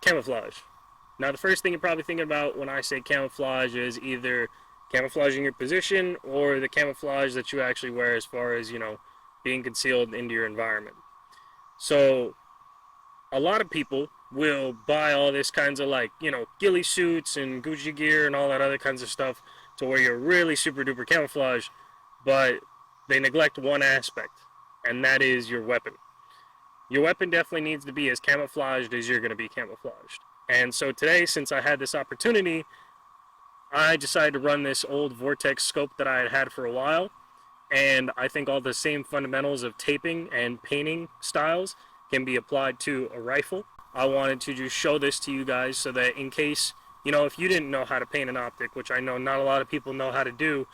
camouflage. Now, the first thing you're probably thinking about when I say camouflage is either camouflaging your position or the camouflage that you actually wear as far as, being concealed into your environment. So, a lot of people will buy all this kinds of like, ghillie suits and Gucci gear and all that other kinds of stuff to where you're really super duper camouflage, but they neglect one aspect, and that is your weapon. Your weapon definitely needs to be as camouflaged as you're going to be camouflaged. And so today, since I had this opportunity, I decided to run this old Vortex scope that I had had for a while. And I think all the same fundamentals of taping and painting styles can be applied to a rifle. I wanted to just show this to you guys so that in case, if you didn't know how to paint an optic, which I know not a lot of people know how to do,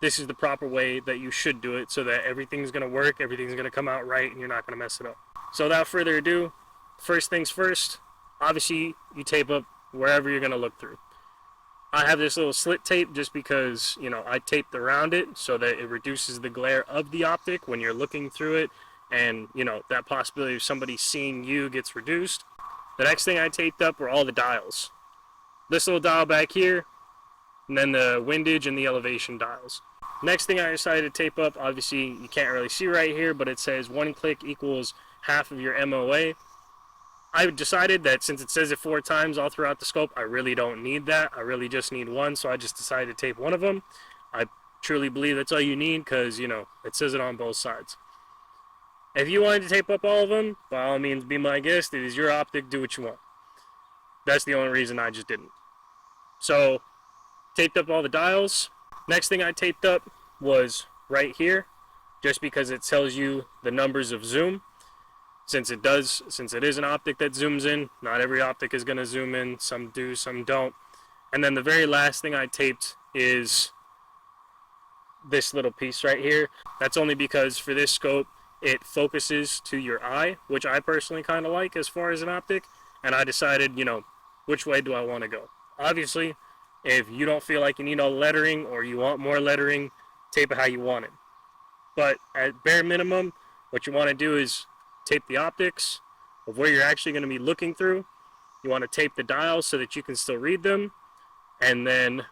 this is the proper way that you should do it so that everything's going to work, everything's going to come out right, and you're not going to mess it up. So without further ado, first things first, obviously you tape up wherever you're going to look through. I have this little slit tape just because, I taped around it so that it reduces the glare of the optic when you're looking through it, and, that possibility of somebody seeing you gets reduced. The next thing I taped up were all the dials. This little dial back here, and then the windage and the elevation dials. Next thing I decided to tape up, obviously you can't really see right here, but it says 1 click equals half of your MOA. I decided that since it says it 4 times all throughout the scope, I really don't need that. I really just need one, so I just decided to tape one of them. I truly believe that's all you need because, it says it on both sides. If you wanted to tape up all of them, by all means be my guest. It is your optic, do what you want. That's the only reason I just didn't. So, taped up all the dials. Next thing I taped up was right here, just because it tells you the numbers of zoom. Since it is an optic that zooms in, not every optic is going to zoom in. Some do, some don't. And then the very last thing I taped is this little piece right here. That's only because for this scope, it focuses to your eye, which I personally kind of like as far as an optic. And I decided, which way do I want to go? Obviously, if you don't feel like you need all the lettering or you want more lettering, tape it how you want it. But at bare minimum, what you want to do is tape the optics of where you're actually going to be looking through. You want to tape the dials so that you can still read them. And then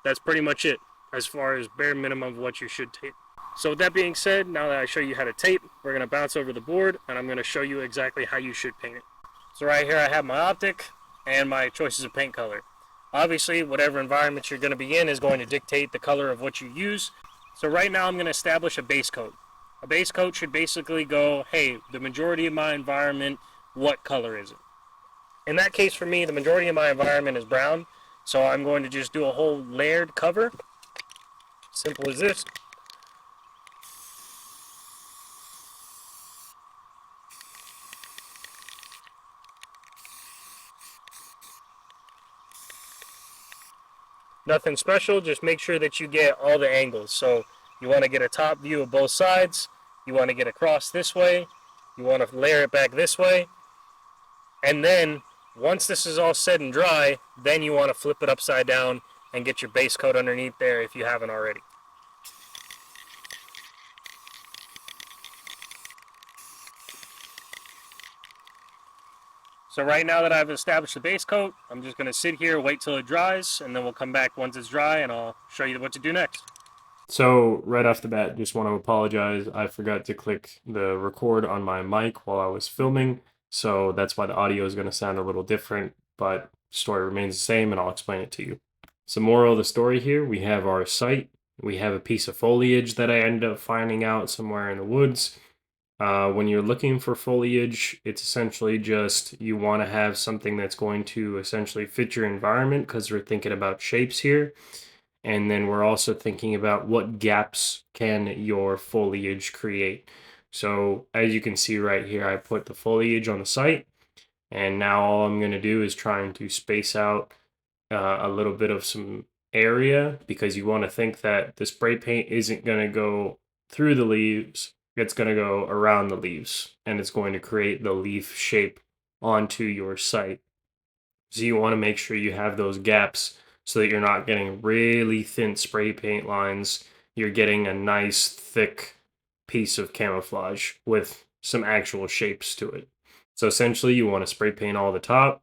that's pretty much it as far as bare minimum of what you should tape. So with that being said, now that I show you how to tape, we're going to bounce over the board and I'm going to show you exactly how you should paint it. So right here I have my optic and my choices of paint color. Obviously, whatever environment you're going to be in is going to dictate the color of what you use. So right now I'm going to establish a base coat. A base coat should basically go, hey, the majority of my environment, what color is it? In that case for me, the majority of my environment is brown. So I'm going to just do a whole layered cover. Simple as this. Nothing special, just make sure that you get all the angles. So you want to get a top view of both sides, you want to get across this way, you want to layer it back this way, and then once this is all set and dry, then you want to flip it upside down and get your base coat underneath there if you haven't already. So right now that I've established the base coat, I'm just going to sit here, wait till it dries, and then we'll come back once it's dry and I'll show you what to do next. So right off the bat, just want to apologize. I forgot to click the record on my mic while I was filming, so that's why the audio is going to sound a little different, but the story remains the same and I'll explain it to you. So moral of the story here, we have our site. We have a piece of foliage that I ended up finding out somewhere in the woods. When you're looking for foliage, it's essentially just you want to have something that's going to essentially fit your environment because we're thinking about shapes here. And then we're also thinking about what gaps can your foliage create. So as you can see right here, I put the foliage on the site. And now all I'm going to do is trying to space out a little bit of some area because you want to think that the spray paint isn't going to go through the leaves. It's going to go around the leaves and it's going to create the leaf shape onto your site. So you want to make sure you have those gaps so that you're not getting really thin spray paint lines. You're getting a nice thick piece of camouflage with some actual shapes to it. So essentially you want to spray paint all the top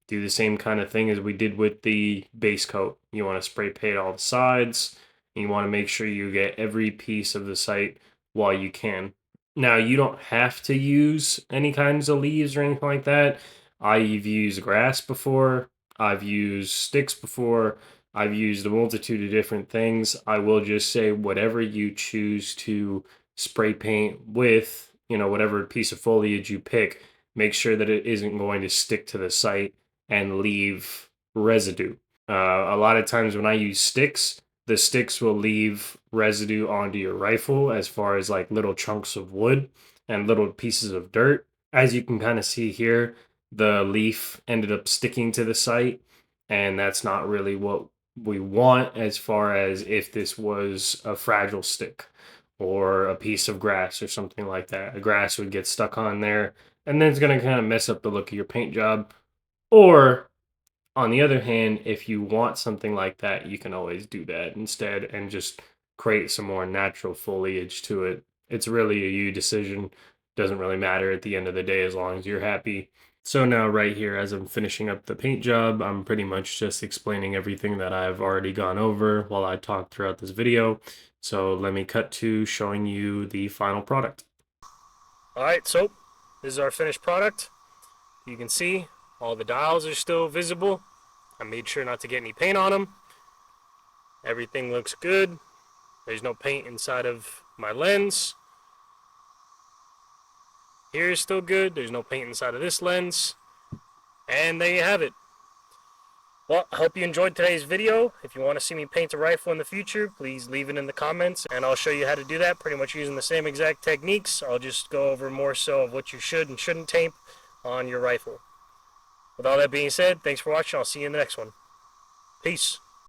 do the same kind of thing as we did with the base coat. You want to spray paint all the sides, and you want to make sure you get every piece of the site while you can. Now, you don't have to use any kinds of leaves or anything like that. I've used grass before, I've used sticks before, I've used a multitude of different things. I will just say, whatever you choose to spray paint with, whatever piece of foliage you pick, make sure that it isn't going to stick to the site and leave residue. A lot of times when I use sticks, the sticks will leave residue onto your rifle as far as like little chunks of wood and little pieces of dirt. As you can kind of see here, the leaf ended up sticking to the site, and that's not really what we want as far as if this was a fragile stick or a piece of grass or something like that. A grass would get stuck on there, and then it's going to kind of mess up the look of your paint job. Or on the other hand, if you want something like that, you can always do that instead and just create some more natural foliage to it. It's really a you decision. Doesn't really matter at the end of the day as long as you're happy. So now right here, as I'm finishing up the paint job, I'm pretty much just explaining everything that I've already gone over while I talk throughout this video. So let me cut to showing you the final product. Alright, so this is our finished product. You can see all the dials are still visible. I made sure not to get any paint on them. Everything looks good. There's no paint inside of my lens. Here is still good. There's no paint inside of this lens. And there you have it. Well, I hope you enjoyed today's video. If you want to see me paint a rifle in the future, please leave it in the comments, and I'll show you how to do that, pretty much using the same exact techniques. I'll just go over more so of what you should and shouldn't tape on your rifle. With all that being said, thanks for watching. I'll see you in the next one. Peace.